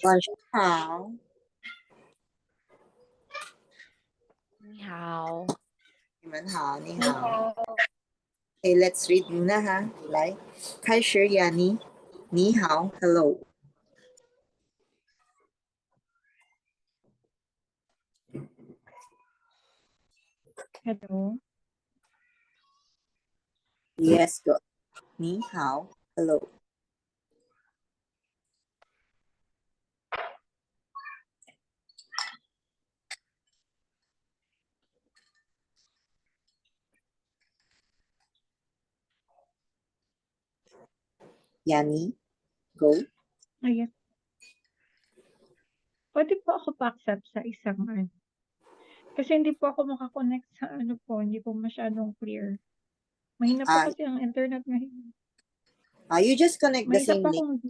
晚上好。你好。你们好，你好。Okay, let's read muna ha. 来，开始呀你。你好 ，Hello. Hello. Yes, go. 你好 ，Hello. Yani, go. Ayan. Pwede po ako pa-accept sa isang ano. Kasi hindi po ako makakonect sa ano po, hindi po masyadong clear. Mahina po Ah, kasi ang internet ngayon. you just connect the May isa same pa link. akong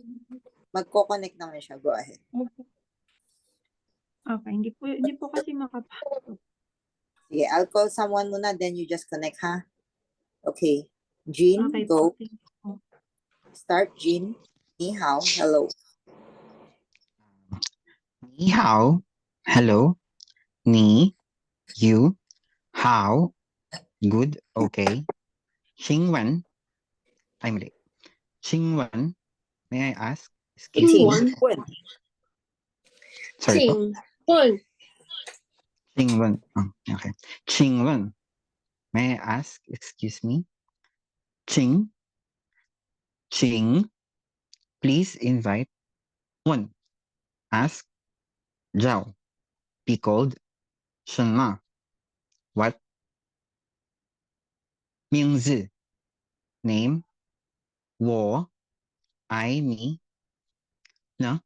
Magko-connect naman siya. Go ahead. okay, hindi po kasi makapasok. Sige, I'll call someone muna, then you just connect, ha? Okay. Jean, Okay go. po, thank you po. Start, Jean. Ni hao, hello. 你好 hello 你 you how good okay 请问 I'm late 请问 may I ask excuse me 问 sorry po 请问 okay 请问 may I ask excuse me 请 please invite 问 ask 叫 be called 什么 what 名字 name 我 I me 呢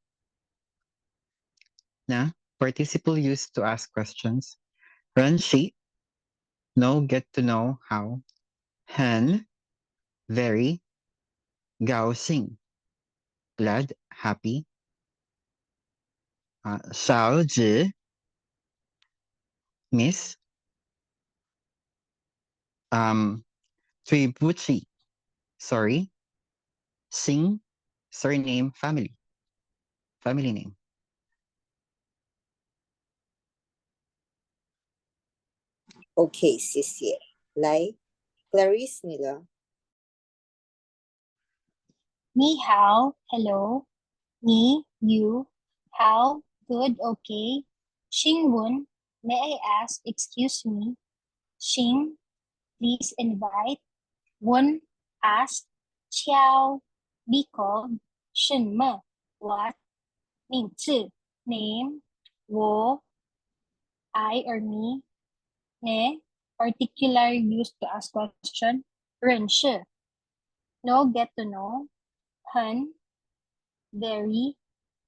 participle used to ask questions 认识 know get to know how 很 very 高兴 glad happy 少子 miss 对不起 sorry 姓 surname family name Okay, 谢谢。来，Clarice 你了。你好 hello 你 you how good okay 请问 may I ask excuse me 请 please invite 问 ask 敲 be called 什么 what 名字 name 我 I or me 呢 particular used to ask question 认识 know get to know 很 very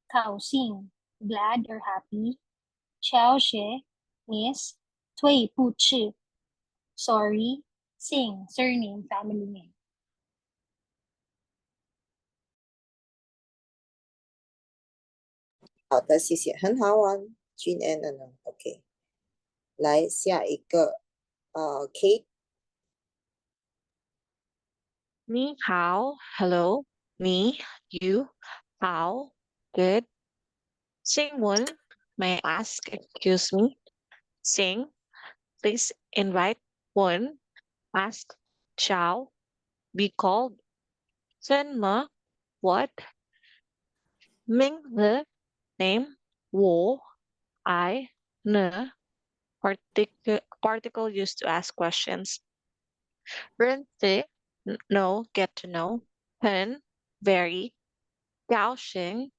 高兴 glad or happy 小学 miss 对不起 sorry 姓 surname family name 好的，谢谢，很好玩。Jean and Anna, OK。来下一个，Kate。你好 hello 你 you how good 请问 may I ask excuse me 请 please invite 问 ask shall be called 什么 what 名字 name 我 I 呢 particle used to ask questions 认识 know get to know 很 very 高兴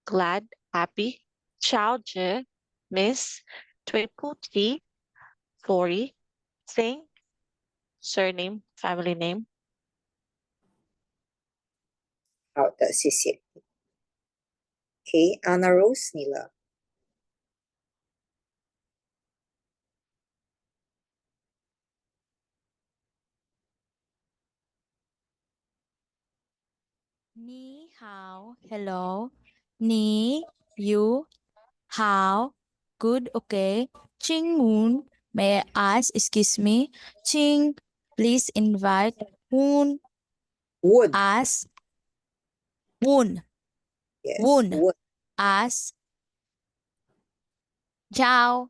glad happy 小姐 miss 对不起 sorry sing surname family name 好的，谢谢。OK，Anna Rose 你了。你好 hello 你 you how good okay 请问 may I ask excuse me 请 please invite 问 问 ask 问 Yes. Woon. Woon. Ask. Jiao.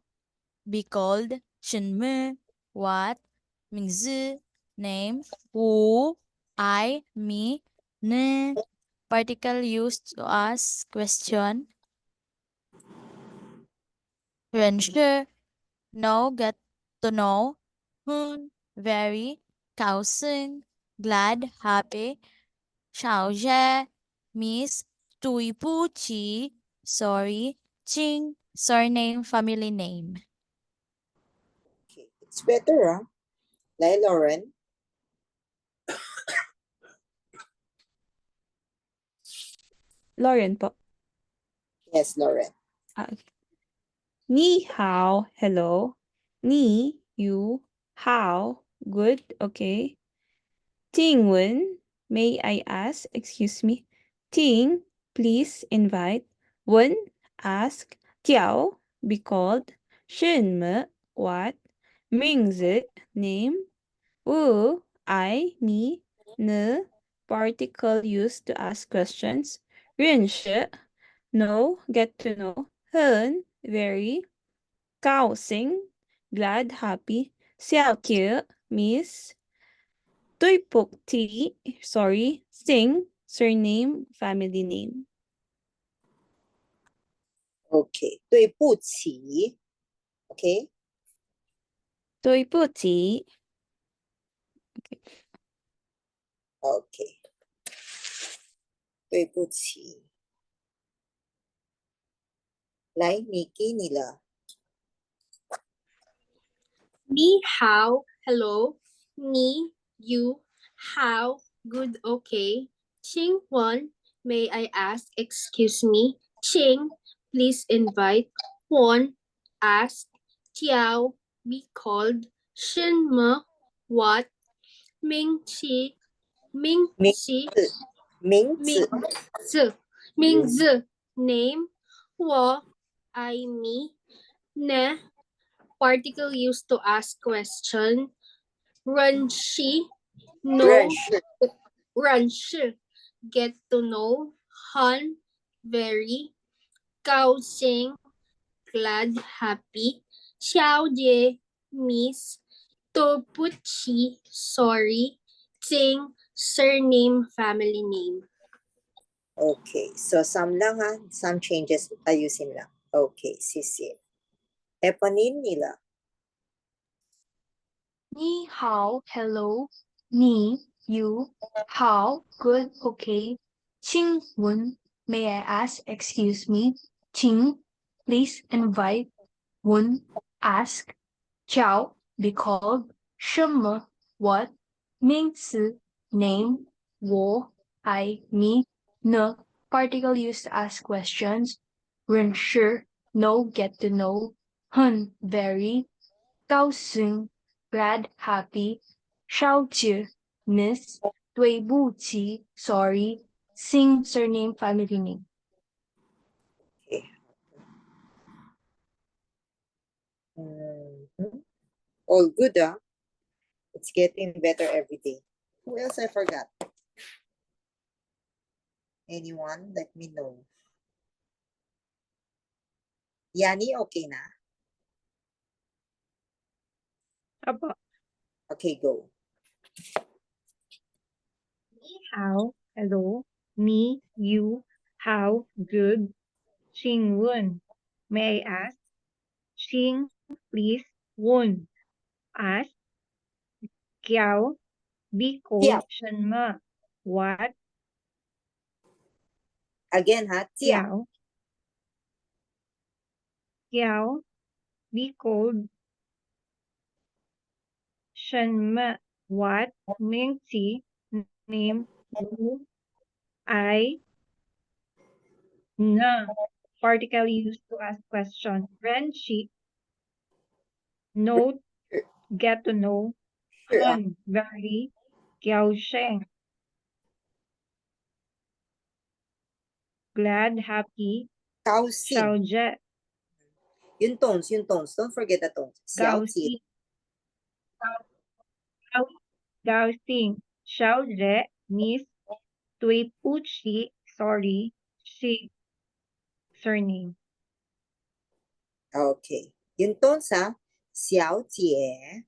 Be called. 什么 what 名字 name 我 I me 呢 particle used to ask question 认识 know get to know very 高兴 glad happy 小谢 miss 对不起 sorry 亲 surname family name. Okay. It's better, huh? Like Lauren. Lauren po. Yes, Lauren. Ah, okay. Ni hao, hello. Ni, you, how, good, okay. Ting Wen, may I ask, excuse me. Ting, please invite. Wen, ask. Tiao, be called. Shen me, what? Mingzi, name. Wu, I, me. Ne, particle used to ask questions. Ren shi, know, get to know. Hen, very. Kao Sing, glad, happy. Xiao Kie, miss. Tui Puk Ti, sorry. Sing, surname, family name. Okay. 对不起. Okay. Tui Pu Ti, Okay. 对不起. 来 Nikki 你了. Ni hao, hello. Ni, you, how, good, okay. Ching Wan, may I ask, excuse me. Ching, please invite. Wan, ask. Tiao, be called. Shin Me, what? Ming Chi, Ming Chi, 名字. Ming Zi, name. Wo, I, me. Ne, particle used to ask question. 认识 know 认识. 认识 get to know 很 very 高兴 glad happy 小姐 miss 对不起 sorry 静 surname family name. Okay. So some lang ha. Some changes ayusin lang. Okay. Sisi. Eponine 你了. 你好 hello 你 you how good okay 请问 may I ask excuse me 请 please invite 问 ask 叫 be called 什么 what 名词 name 我 I me 呢 particle used to ask questions 认识 know get to know 很 very 高兴 glad happy 少知 miss 对不起 sorry sing surname family name. Okay. Mhm. All good, huh? It's getting better every day. Who else I forgot? Anyone? Let me know. Yani, okay na? Apo. Okay, go. Ni hao, hello. Ni, you, how, good. Xing Wen, may I ask? Xing, please. Wen, ask. Kiao, be called. Tiao. Shen Me, what? Again, ha? Tiao. Kiao. Kiao, be called. Shen Me, what? Ming Qi, name. Wu, I, Na, particle used to ask question. Ren Shi, note, get to know. Sure, Han, very. Kiao Sheng, glad, happy. Kao Xin. Xiao Jie, Yung tones, yung tones. Don't forget the tones. Xiao Gao Jie. Xi, Gao Xing, Xiao Jie, Miss, Tui Puchi, sorry, She, surname. Okay. Yung tones ha, 小姐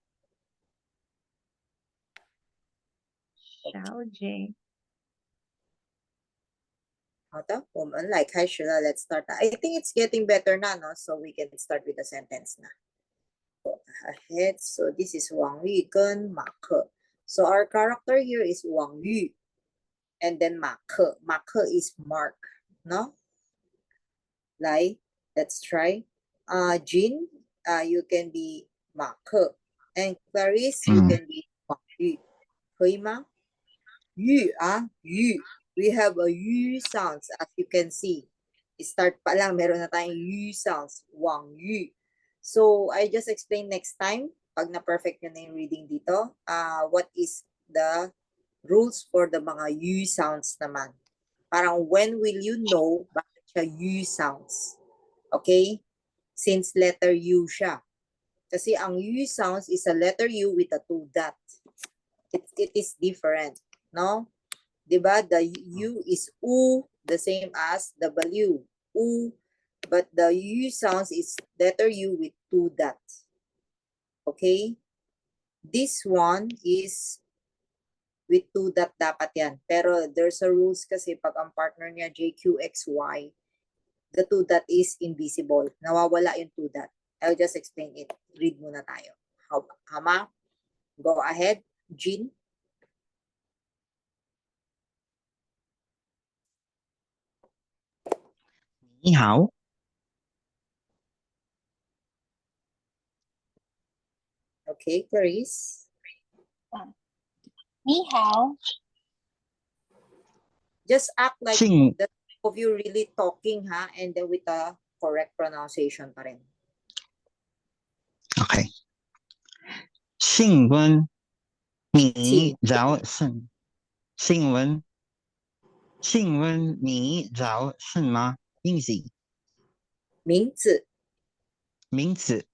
Xiao Jie. 好的，我们来开始了。Let's start. I think it's getting better now, no? So we can start with the sentence now. Go ahead. So this is Wang Yu 跟马克. So our character here is Wang Yu. And then 马克. 马克 is Mark, no? Like, let's try. Jean, you can be 马克. And Clarice, you can be 王玉. 可以吗？玉啊，玉。We have a yu sounds, as you can see. Start pa lang, meron na tayong yu sounds. Wang yu. So, I just explain next time, pag na-perfect nyo na yung reading dito, what is the rules for the mga yu sounds naman. Parang when will you know bakit siya yu sounds? Okay? Since letter U siya. Kasi ang yu sounds is a letter U with a 2 dot. It is different, no? Diba? The U is U, the same as W. U, but the U sounds is letter U with 2 dots. Okay? This one is with 2 dot dapat yan. Pero there's a rules kasi pag ang partner niya JQXY, the 2 dot is invisible. Nawawala yung 2 dot. I'll just explain it. Read muna tayo. Hama? Go ahead, Jean. 你好， Okay, Clarice. 你好 Just act like 请 the two of you really talking, ha? And then with the correct pronunciation pa rin. OK，请问你早晨？请问你早晨吗？名字名字，名字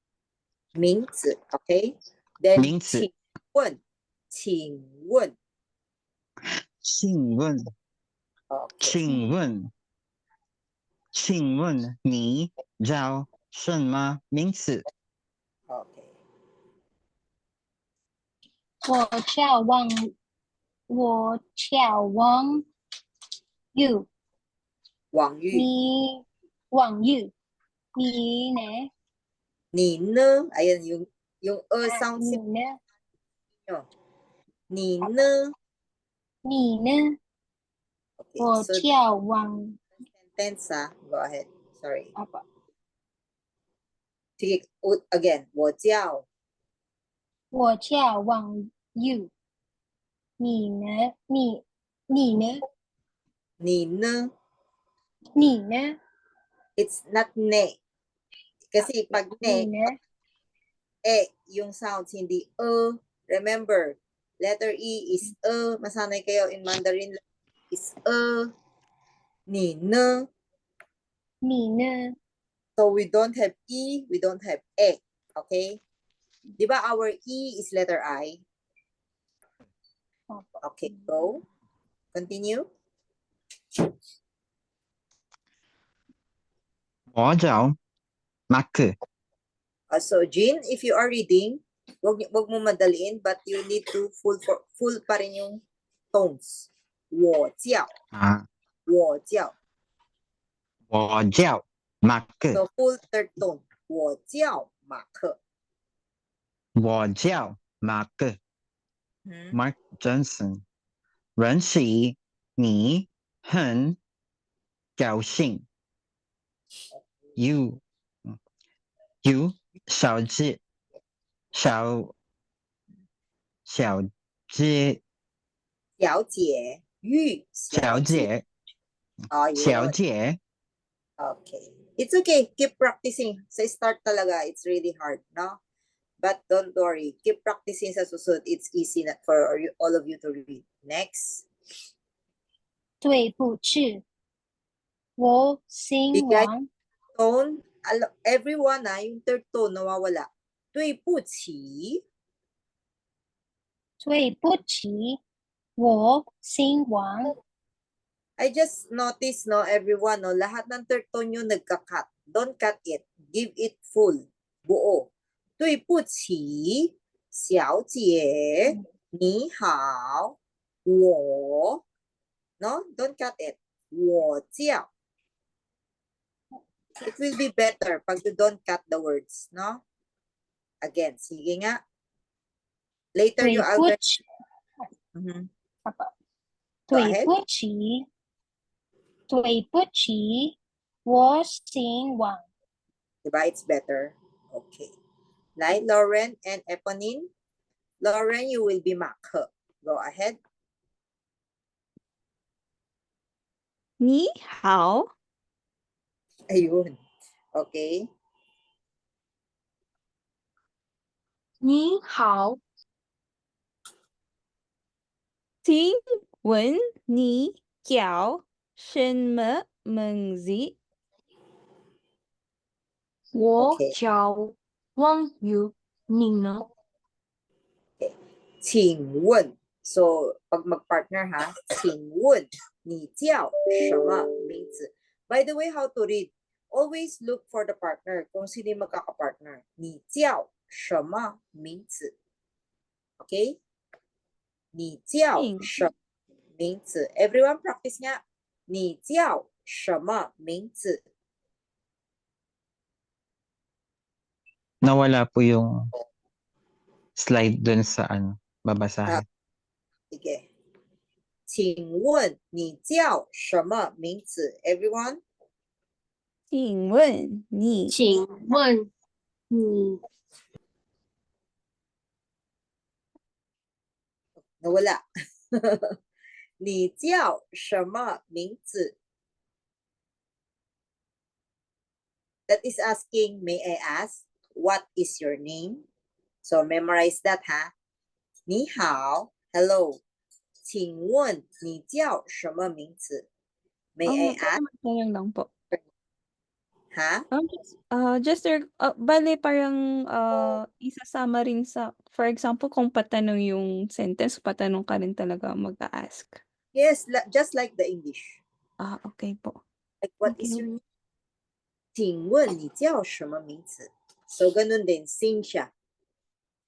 名字 ，OK? Then 名字请问，请问请问 ，OK? 请问你叫什么名字？ OK. 我叫王 you 王玉，你王 you 你呢你呢？Ayan, yung sound 你呢nyo. 你呢你呢 ？Okay, 我 so 叫王 sentence, go ahead. Sorry. apa Sige, again. 我叫我叫王 you 你呢你呢你呢你呢 It's not ne. Kasi pag 你 ne, 呢 yung sounds hindi Remember, letter E is Masanay kayo in Mandarin is ni ne. 你呢 So we don't have E, we don't have Okay? Diba our E is letter I? Okay, go. Continue. 我叫马克， So Jean, if you are reading, wag mo madaliin, but you need to full pa rin yung tones. 我叫啊，我叫我叫马克， So full third tone. 我叫马克。我叫马克 Mark Johnson，认识你很高兴。You 小姐小姐小姐玉小姐 Oh,小 yun. 姐 Okay. It's okay. Keep practicing. Sa start talaga, it's really hard, no? But don't worry. Keep practicing sa susunod. It's easy for all of you to read. Next. 对不起我姓 Bigay 王 tone. Everyone, yung third tone nawawala. 对不起对不起我姓王 I just noticed, no, everyone, no, lahat ng third tone nyo nagka-cut. Don't cut it. Give it full. Buo. 对不起，小姐，你好，我 no, don't cut it. 我叫 it will be better pag you don't cut the words, no? Again, sige nga. Later you 对不 alter. 起， Mhm. 爸爸， Go 对 ahead. 不起，对不起，我姓王。 Diba? It's better. Okay. Like Lauren and Eponine. Lauren, you will be Mark. Go ahead. 你好， Ayun. Okay. 你好，请问你叫什么名字？我 Okay. 叫王宇，你呢？ 请问. So, pag mag-partner ha, 请问你叫什么名字? By the way, how to read? Always look for the partner. Kung sino yung magkaka-partner. 你叫什么名字? Okay? 你叫什么名字? Everyone practice nga. 你叫什么名字? Nawala po yung slide dun sa babasahin. Sige. 请问你叫什么名字? Everyone? 请问你请问你 Nawala. 你叫什么名字? That is asking, may I ask, what is your name? So memorize that, ha? 你好, hello. 请问你叫什么名字? May I ask? Tanong lang po. Ha? Bale parang isasama rin sa, for example, kung patanong yung sentence, patanong ka rin talaga mag-a-ask. Yes, just like the English. Okay po. Like, what is your name? 请问你叫什么名字? So, ganun din, sing siya.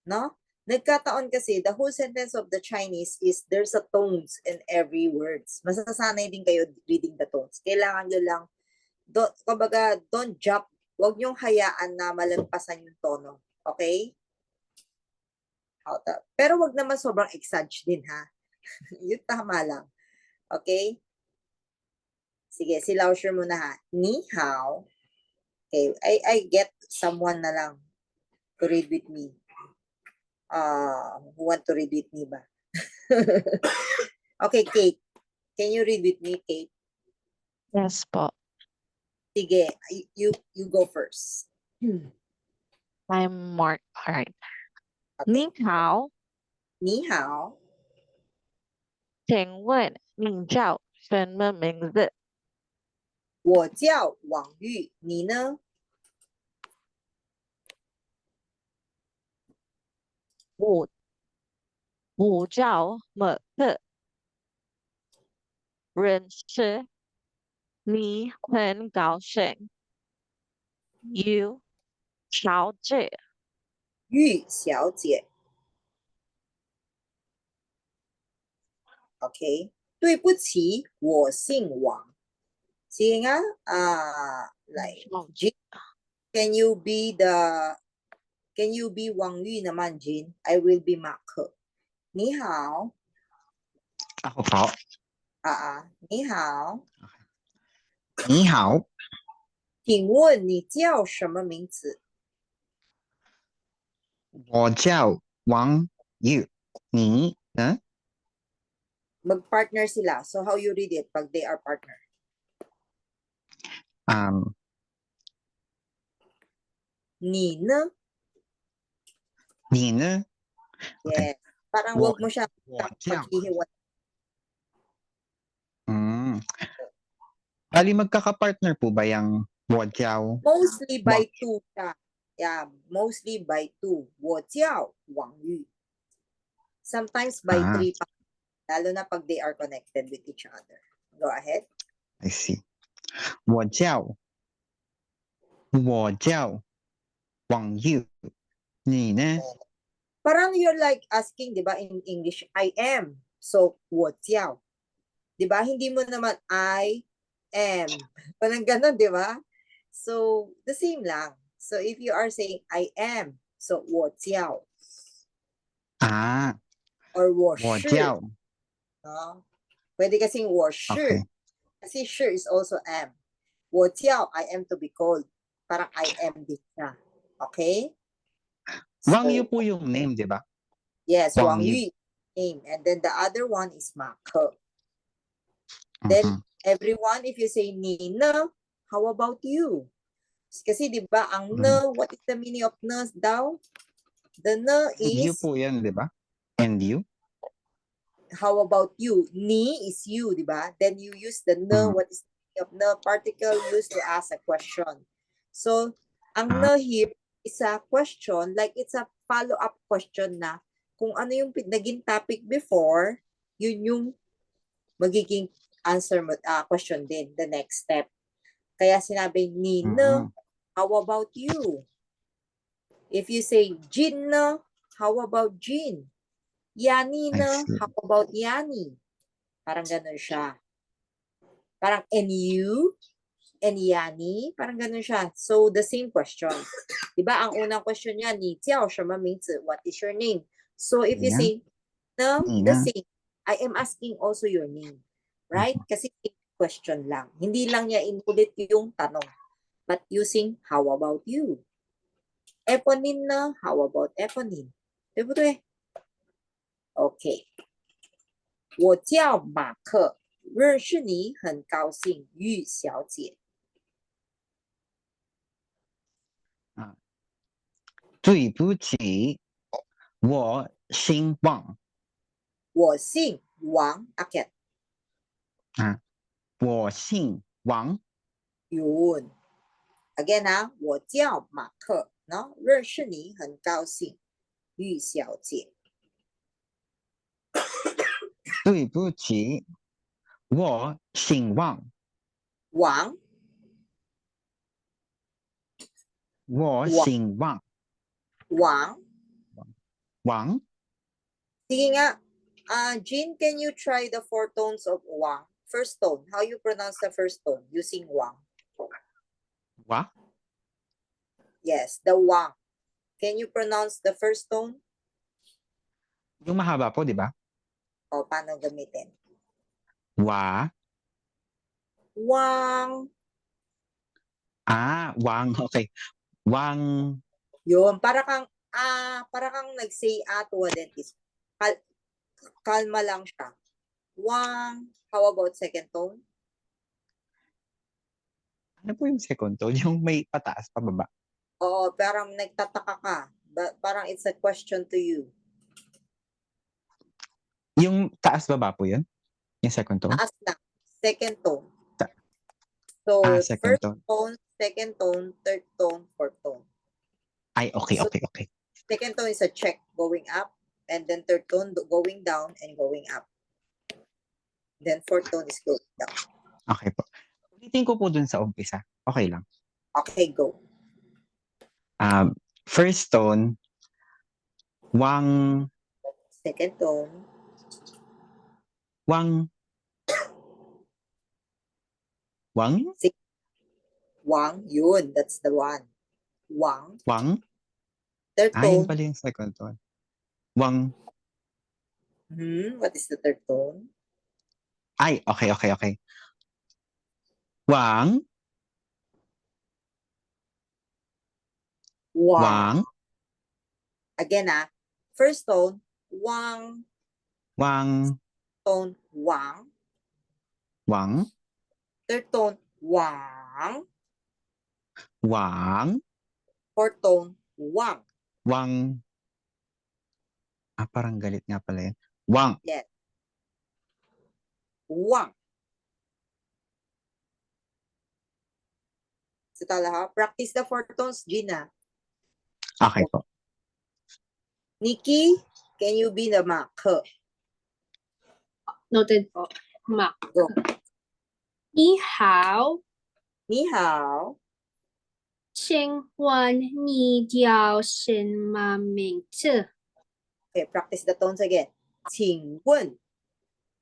No? Nagkataon kasi, the whole sentence of the Chinese is there's a tones in every words. Masasanay din kayo reading the tones. Kailangan nyo lang, don't jump. Huwag nyong hayaan na malampasan yung tono. Okay? Pero wag naman sobrang exage din, ha? Yun tama lang. Okay? Sige, si Lausher muna, ha? Ni hao. Okay, I get someone na lang to read with me. Who want to read with me ba? Okay, Kate. Can you read with me, Kate? Yes po. Sige, you go first. I'm Mark. All right. Okay. 你好，你好，请问你叫什么名字？我叫王玉，你呢？我叫马克，认识你很高兴。You 小姐，玉小姐。OK， 对不起，我姓王。sige nga, like, Jean, can you be Wang Yu naman, Jean? I will be Mark. 你好。 Ako po. 你好。你好。请问你叫什么名字？我叫王宇，你呢？ Mag-partner sila. So how you read it pag they are partner? 你呢？ 你呢？ Yes. Parang wag mo siya paghihiwalay. Bali magkaka-partner po ba yung 我叫 Mostly by two siya. Yeah, mostly by two. 我叫王玉. Sometimes by three pa. Lalo na pag they are connected with each other. Go ahead. I see. 我叫网友，你呢？ Parang you're like asking, di ba, in English, I am. So, 我叫. Di ba? Hindi mo naman I am. Parang ganun, di ba? So, the same lang. So, if you are saying I am, so 我叫 啊， or 我我是. 叫 No? Pwede kasing 我是. Okay. Kasi 是 is also am. 我叫 I am to be called. Parang I am din siya. Okay? Wang Yu So, po yung name, di ba? yes, Wang Wang Yu. Yu name. And then the other one is Ma Ke. Then, everyone, if you say Nina, how about you? Kasi di ba ang na, what is the meaning of na daw? The na You is, po yan, di ba? And you? how about you? Ni is you, di ba? Then you use the na, what is the meaning of na particle used to ask a question. So, ang na here is a question, like it's a follow-up question na kung ano yung naging topic before, yun yung magiging answer mo, question din, the next step. Kaya sinabi, Nina, how about you? If you say, Gina, how about Jean? Yanina, how about Yani? Parang ganun siya. Parang, and you? And Yani? Parang ganun siya. So, the same question. Diba, ang unang question niya, 你叫什么名字? What is your name? So, if you say, no, the same. I am asking also your name. Right? Kasi question lang. Hindi lang niya inulit yung tanong. But using, how about you? Eponym na, how about eponym? 对不对? Okay. 我叫马克，认识你很高兴，玉小姐。对不起，我姓王。我姓王，Akyat。我姓王。Yun. Again 我叫马克，no? 认识你很高兴，玉小姐。对不起，我姓王。王。我姓王。王。王。Sige nga. Jean, can you try the 4 tones of Wang? First tone. How you pronounce the first tone using Wang? Wa? Yes, the Wang. Can you pronounce the first tone? Yung mahaba po, di ba? O, paano gamitin? Wa. Wang. Wang. Okay. Wang. Yun. Para kang nag-say to a dentist. Kalma lang siya. Wang. How about second tone? Ano po yung second tone? Yung may pataas, pababa? Oo, parang nagtataka ka. Parang it's a question to you. Yung taas baba po yun? Yung second tone? Taas lang. Second tone. So, second first tone, second tone, third tone, fourth tone. Ay, okay, So, okay. Second tone is a check going up, and then third tone going down and going up. Then fourth tone is going down. Okay po. Ulitin ko po dun sa umpisa. Okay lang. Okay, go. First tone, Wang. Second tone. Wang. Wang? Wang, yun. That's the one. Wang. Wang? Third tone. Yun pala yung second tone. Wang. What is the third tone? Ay, okay. Wang. Wang. Again, first tone, Wang. Wang. Tone, Wang. Wang. Third tone, Wang. Wang. Fourth tone, Wang. Wang. Parang galit nga pala yun. Wang. Yes. Wang. So, practice the 4 tones, Gina. Okay po. Nikki, can you be the marker? Noted po. Mak. Go. 你好，你好，请问你叫什么名字？ Okay, practice the tones again. 请问，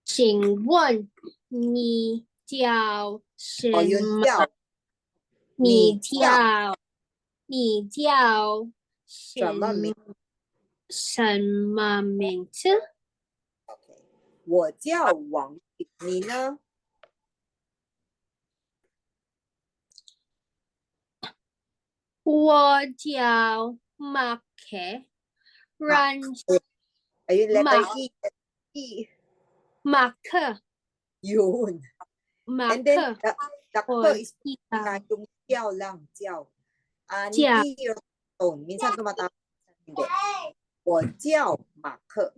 请问你叫什哦，yun 么？叫你你叫你叫什么名什么名字？ ？Okay. 我叫王玉，你呢？我叫马克，认识 Ayun, letter Ma- E. E. 马克， Yun. 马 And then, 克， the 我 k is 叫 yung 叫lang, 叫. Ni 叫 E yung tone. Minsan tumatawag, minsan hindi. 我叫马克。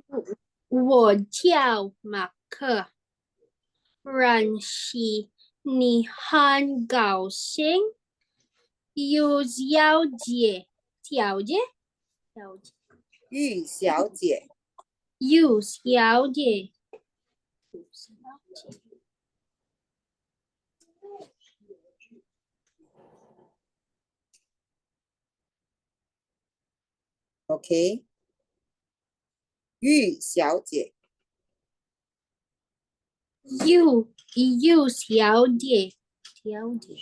我叫马克，认识你很高兴，有小姐，小姐，小姐，玉小姐。有小姐，有小姐。 Okay. 玉小姐。有小姐，小姐。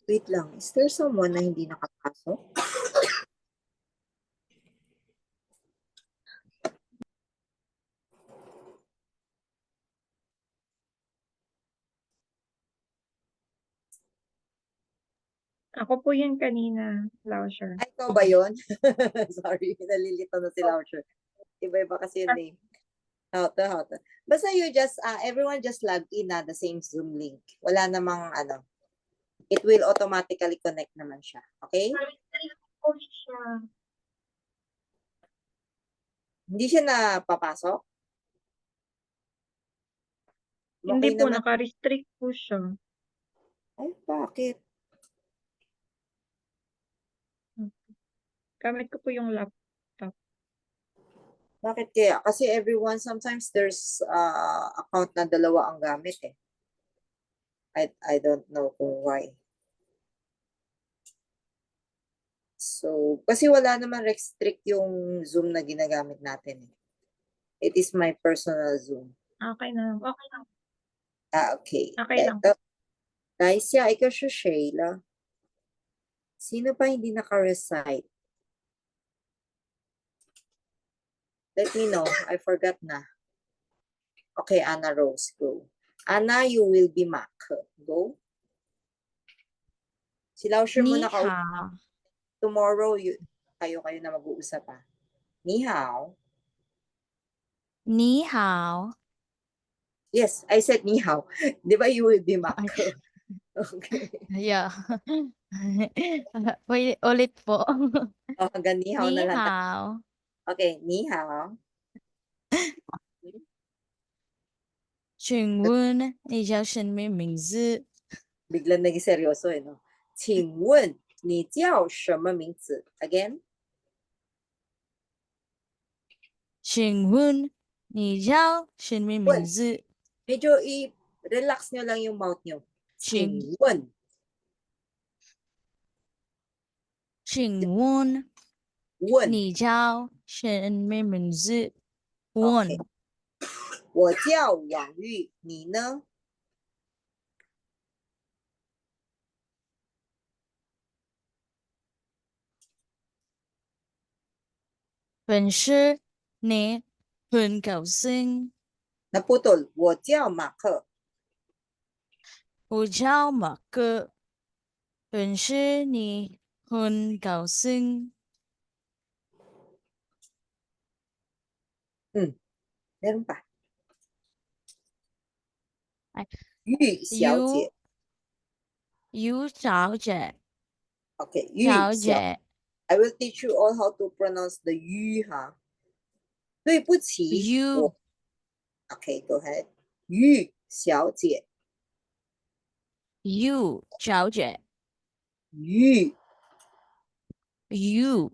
Wait lang. Is there someone na hindi nakapasok? Ako po yun kanina, Lausher. Ay, ikaw ba yun? Sorry, nalilito na si Lausher. Iba-iba kasi yung name. How to. Basta you just, everyone just log in na the same Zoom link. Wala namang, it will automatically connect naman siya. Okay? Hindi siya napapasok? Hindi Okay po, naman. naka-restrict po siya. Ay, bakit? Gamit ko po yung laptop. Bakit kaya? Kasi everyone, sometimes there's account na dalawa ang gamit eh. I don't know kung why. So, kasi wala naman restrict yung Zoom na ginagamit natin. It is my personal Zoom. Okay na. Okay lang. Okay. Okay lang. Daisya, ikaw siya, Shayla. Sino pa hindi naka-recite? Let me know. I forgot na. Okay, Anna Rose, go. Anna, you will be Mac. Go. Si Lausher mo 你 naka 好， tomorrow, kayo na mag-uusap pa. Ni hao. 你好， Yes, I said ni hao. Di ba you will be Mac? Okay. yeah. Wait, ulit po. Oh, hanggang ni hao na 你 lang. 好， Okay, ni hao. 请问你叫什么名字？ Biglang naging seryoso eh, no? 请问你叫什么名字? Again? 请问你叫什么名字？ Medyo i-relax nyo lang yung mouth nyo. 请问请问问你叫什么名字？问 Okay. 我叫王玉，你呢？本是你很高兴， Naputol. 我叫马克。我叫马克。本是你很高兴， Meron pa. 哎玉小姐。于小姐， Okay. 小玉小。姐， I will teach you all how to pronounce the yu, ha? 对不起。 you Okay, go ahead. 玉小姐。 you 小姐玉。 you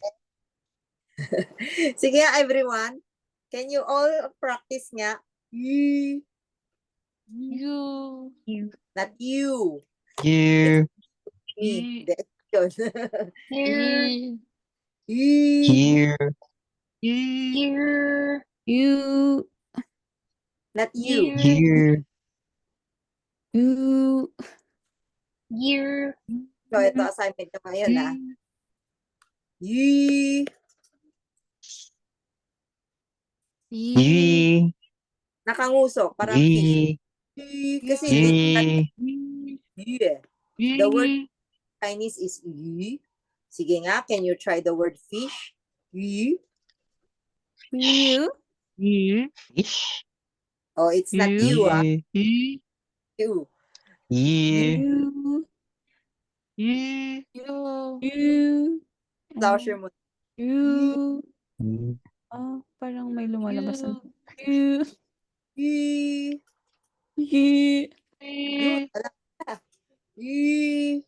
Sige nga, everyone. Can you all practice nga? Yu. you You. Not you. You, Me. Yun. Here. You. here, Here. You. Not you. here, You. Here. So, ito assignment nyo ngayon, ha? You. You. ye, Nakanguso, parang fish. ye, Kasi this is not ye, eh. The word Chinese is yu. Sige nga, can you try the word fish? Yu. You. fish, Oh, it's not you, ah. ye, You. ye, You. You. You. Closure mo. You. ye, Parang may lumalabas na. You. Yu. You. Yun, wala na. Yu.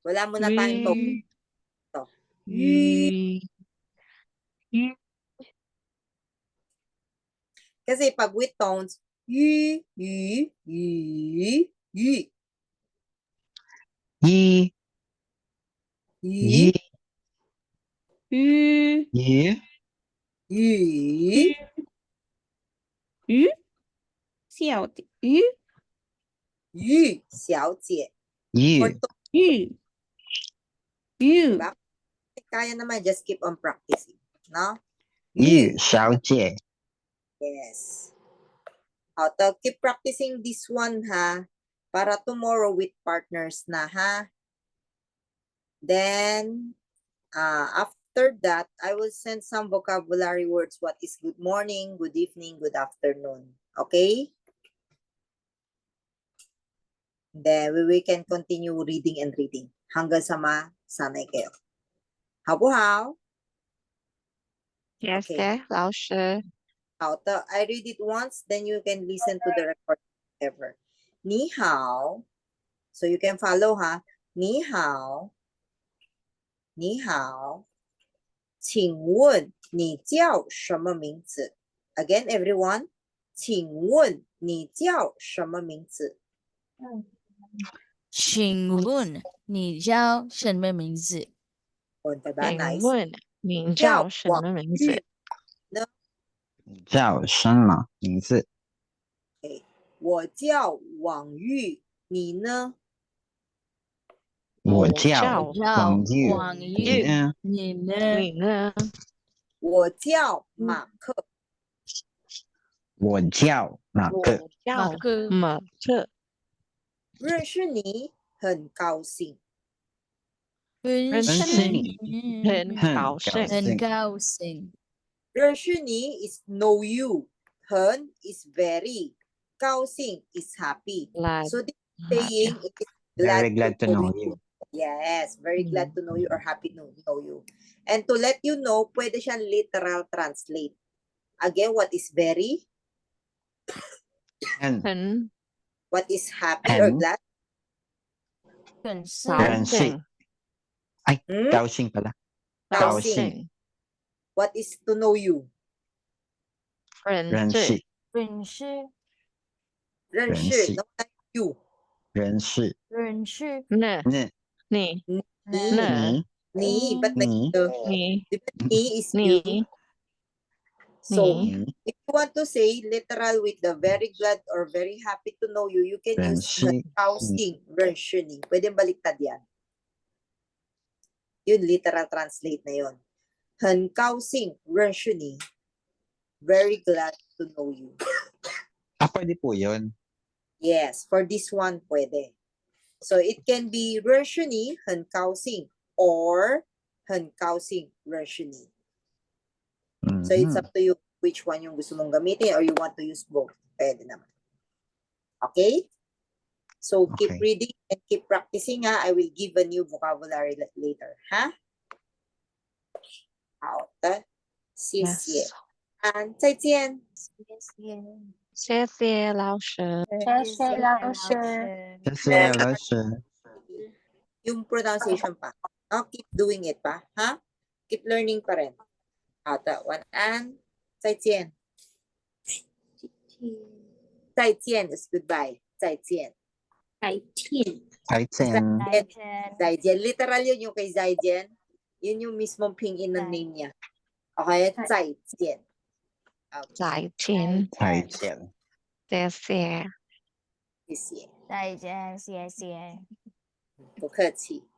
Wala mo na tayong to. Yu. Kasi pag with tones, yu, yu, yu, yu, ye, yu, You. ye, yu. You. Xiao. You. Yu, 小姐. For ye, to, You. You. diba? Kaya naman, just keep on practicing. No? ye, 小姐, Yes. To keep practicing this one, ha? Para tomorrow with partners na, ha? Then, after that, I will send some vocabulary words. What is good morning, good evening, good afternoon. Okay? Then, we can continue reading and reading. Hanggang sa masanay kayo. How? Yes, Okay. 老师. I read it once, then you can listen to the recording ever. 你好. So you can follow, ha? 你好. 你好. 请问你叫什么名字? Again, everyone. 请问你叫什么名字? 请问你叫什么名字？ Diba? 请 Nice. 问你叫什么名字？你叫什么名字？我叫网玉，你呢？我我叫叫王玉，网你玉，呢？你呢？你呢？我叫马克，我叫马克，我叫马克，马克。认识你很高兴。认认识识你你，很很高兴。很高兴。认识你 is know you，很 is very，高兴 is happy。 Glad. So this saying it is Very glad to know you. Yes, very glad to know you or happy to know you. And to let you know, pwede siyang literal translate. Again, what is very? 很很 What is happy or And- glad? 很是高认识兴。ay, Hmm? 高兴pala. 高高兴。兴。 What is to know you? 认识。认识认识认识 know like you. 认识认识呢？你你你呢？你 but like 你 你 ni is you. 你 So 你 if you want to say literal with the very glad or very happy to know you, you can use 认识 高兴认识你. Pwede baliktad yan. Yun, literal translate na yun. 很高兴认识你. Very glad to know you. pwede po yun. Yes, for this one, pwede. So it can be 认识你很高兴 or 很高兴认识你. So it's Mhm. up to you which one yung gusto mong gamitin or you want to use both. Pwede naman. Okay? So keep Okay. reading and keep practicing. I will give a new vocabulary later. Ha? 好的，谢谢。 Yes. 再见。谢谢老师。谢谢老师。谢谢老师。 Yung pronunciation pa. Keep doing it pa. Ha? Keep learning pa rin. 好的，晚安，再见。再见 is goodbye. 再见。再见。再见。再见. Literal yun yung kay Zaijian. Yun yung mismong pinyin ng name niya. Okay, 再见. Okay. 再见，再见。谢谢。谢谢。再见，谢谢。不客气。